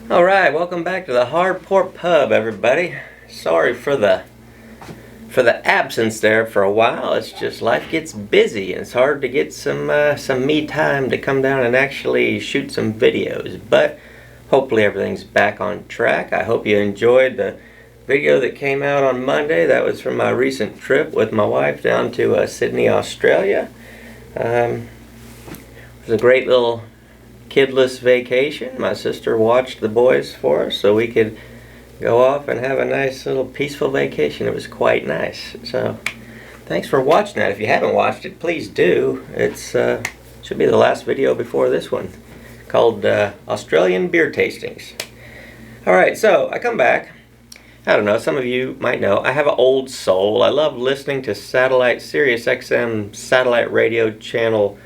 Alright, welcome back to the Hard Pork Pub, everybody. Sorry for the absence there for a while. It's just life gets busy and it's hard to get some me time to come down and actually shoot some videos. But hopefully everything's back on track. I hope you enjoyed the video that came out on Monday. That was from my recent trip with my wife down to Sydney, Australia. It was a great little kidless vacation. My sister watched the boys for us so we could go off and have a nice little peaceful vacation. It was quite nice. So thanks for watching that. If you haven't watched it, please do. It's should be the last video before this one, called Australian Beer Tastings. Alright, so I come back. I don't know, some of you might know, I have an old soul. I love listening to satellite, Sirius XM satellite radio channel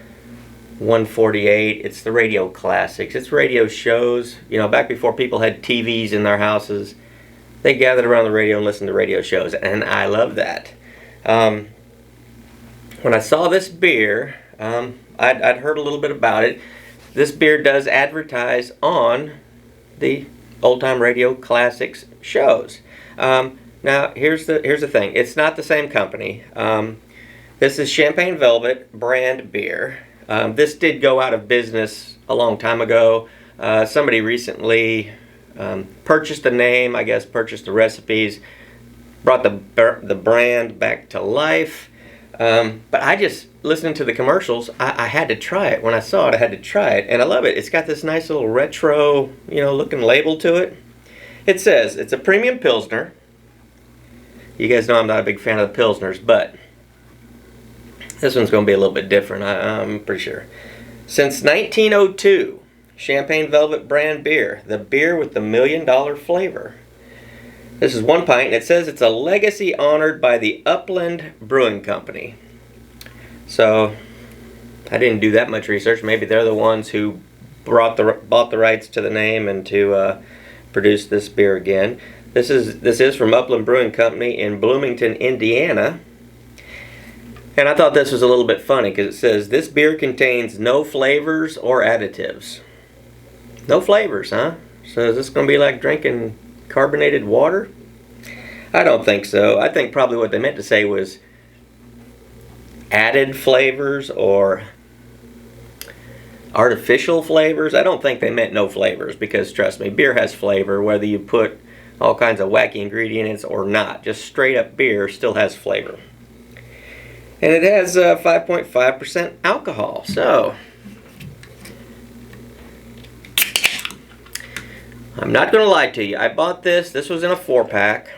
148. It's the radio classics. It's radio shows. You know, back before people had TVs in their houses, they gathered around the radio and listened to radio shows, and I love that. When I saw this beer, I'd heard a little bit about it. This beer does advertise on the Old Time Radio Classics shows. Now, here's the thing. It's not the same company. This is Champagne Velvet brand beer. This did go out of business a long time ago. Somebody recently purchased the name, I guess purchased the recipes, brought the brand back to life. But I just, listening to the commercials, I had to try it. When I saw it, I had to try it, and I love it. It's got this nice little retro, looking label to it. It says it's a premium Pilsner. You guys know I'm not a big fan of the Pilsners, but this one's going to be a little bit different, I'm pretty sure. Since 1902, Champagne Velvet brand beer, the beer with the $1 million flavor. This is 1 pint, and it says it's a legacy honored by the Upland Brewing Company. So, I didn't do that much research. Maybe they're the ones who bought the rights to the name and to produce this beer again. This is from Upland Brewing Company in Bloomington, Indiana. And I thought this was a little bit funny because it says, this beer contains no flavors or additives. No flavors, huh? So is this going to be like drinking carbonated water? I don't think so. I think probably what they meant to say was added flavors or artificial flavors. I don't think they meant no flavors because, trust me, beer has flavor whether you put all kinds of wacky ingredients or not. Just straight up beer still has flavor. And it has 5.5% alcohol. So, I'm not going to lie to you. I bought this. This was in a 4-pack.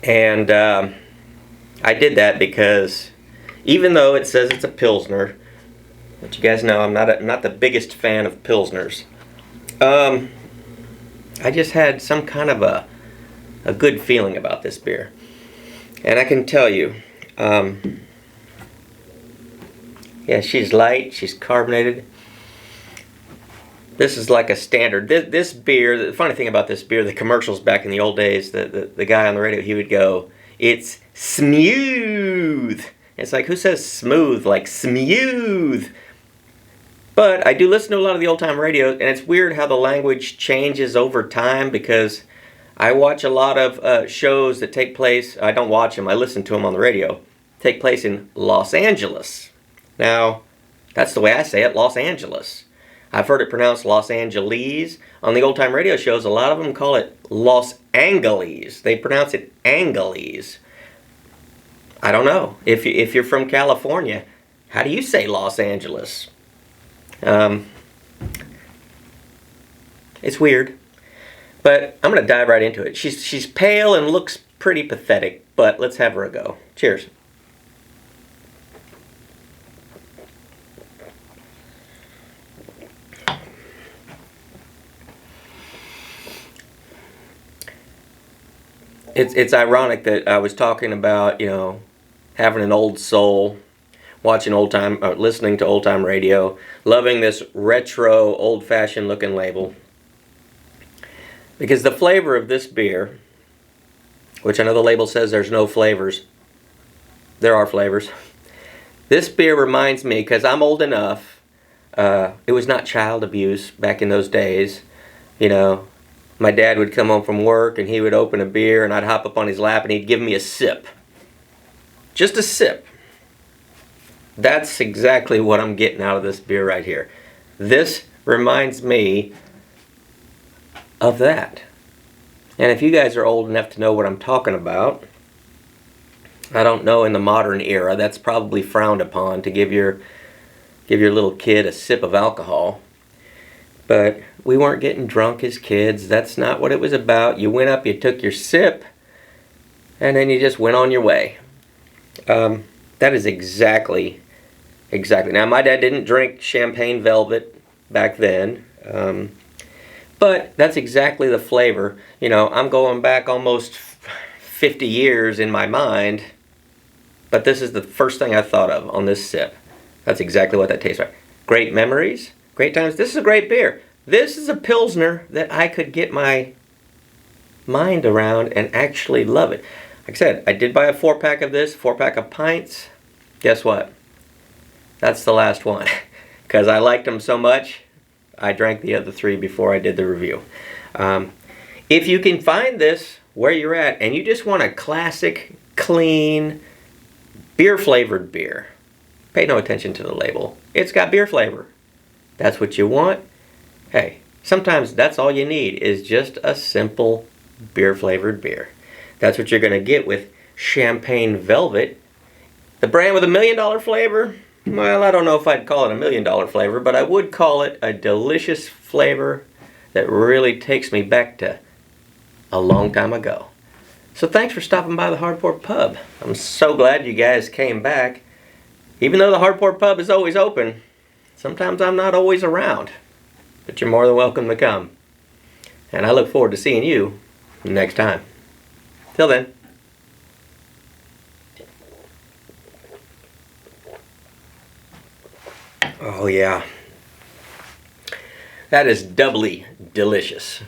And I did that because even though it says it's a Pilsner, but you guys know I'm not the biggest fan of Pilsners. I just had some kind of a good feeling about this beer. And I can tell you, yeah, she's light, she's carbonated. This is like a standard. This beer, the funny thing about this beer, the commercials back in the old days, the guy on the radio, he would go, it's smooth. It's like, who says smooth? Like smooth. But I do listen to a lot of the old time radio, and it's weird how the language changes over time because I watch a lot of shows that take place, I don't watch them, I listen to them on the radio, take place in Los Angeles. Now, that's the way I say it, Los Angeles. I've heard it pronounced Los Angeles. On the old time radio shows, a lot of them call it Los Angeles. They pronounce it Angeles. I don't know. If you're from California, how do you say Los Angeles? It's weird. But I'm going to dive right into it. She's pale and looks pretty pathetic, but let's have her a go. Cheers. It's ironic that I was talking about, having an old soul, watching listening to old time radio, loving this retro, old-fashioned looking label. Because the flavor of this beer, which I know the label says there's no flavors, there are flavors. This beer reminds me, because I'm old enough, It was not child abuse back in those days. You know, my dad would come home from work and he would open a beer and I'd hop up on his lap and he'd give me a sip. Just a sip. That's exactly what I'm getting out of this beer right here. This reminds me of that. And if you guys are old enough to know what I'm talking about, I don't know, in the modern era, that's probably frowned upon to give your little kid a sip of alcohol. But we weren't getting drunk as kids. That's not what it was about. You went up, you took your sip, and then you just went on your way. That is exactly. Now, my dad didn't drink champagne velvet back then, but that's exactly the flavor. You know, I'm going back almost 50 years in my mind, but this is the first thing I thought of on this sip. That's exactly what that tastes like. Great memories, great times. This is a great beer. This is a Pilsner that I could get my mind around and actually love it. Like I said, I did buy a 4-pack of this, 4-pack of pints. Guess what? That's the last one. Because I liked them so much, I drank the other 3 before I did the review. If you can find this where you're at and you just want a classic, clean, beer-flavored beer, pay no attention to the label. It's got beer flavor. That's what you want. Hey, sometimes that's all you need is just a simple beer-flavored beer. That's what you're going to get with Champagne Velvet. The brand with $1 million flavor? Well, I don't know if I'd call it $1 million flavor, but I would call it a delicious flavor that really takes me back to a long time ago. So thanks for stopping by the Hard Pork Pub. I'm so glad you guys came back. Even though the Hard Pork Pub is always open, sometimes I'm not always around. But you're more than welcome to come. And I look forward to seeing you next time. Till then. Oh yeah. That is doubly delicious.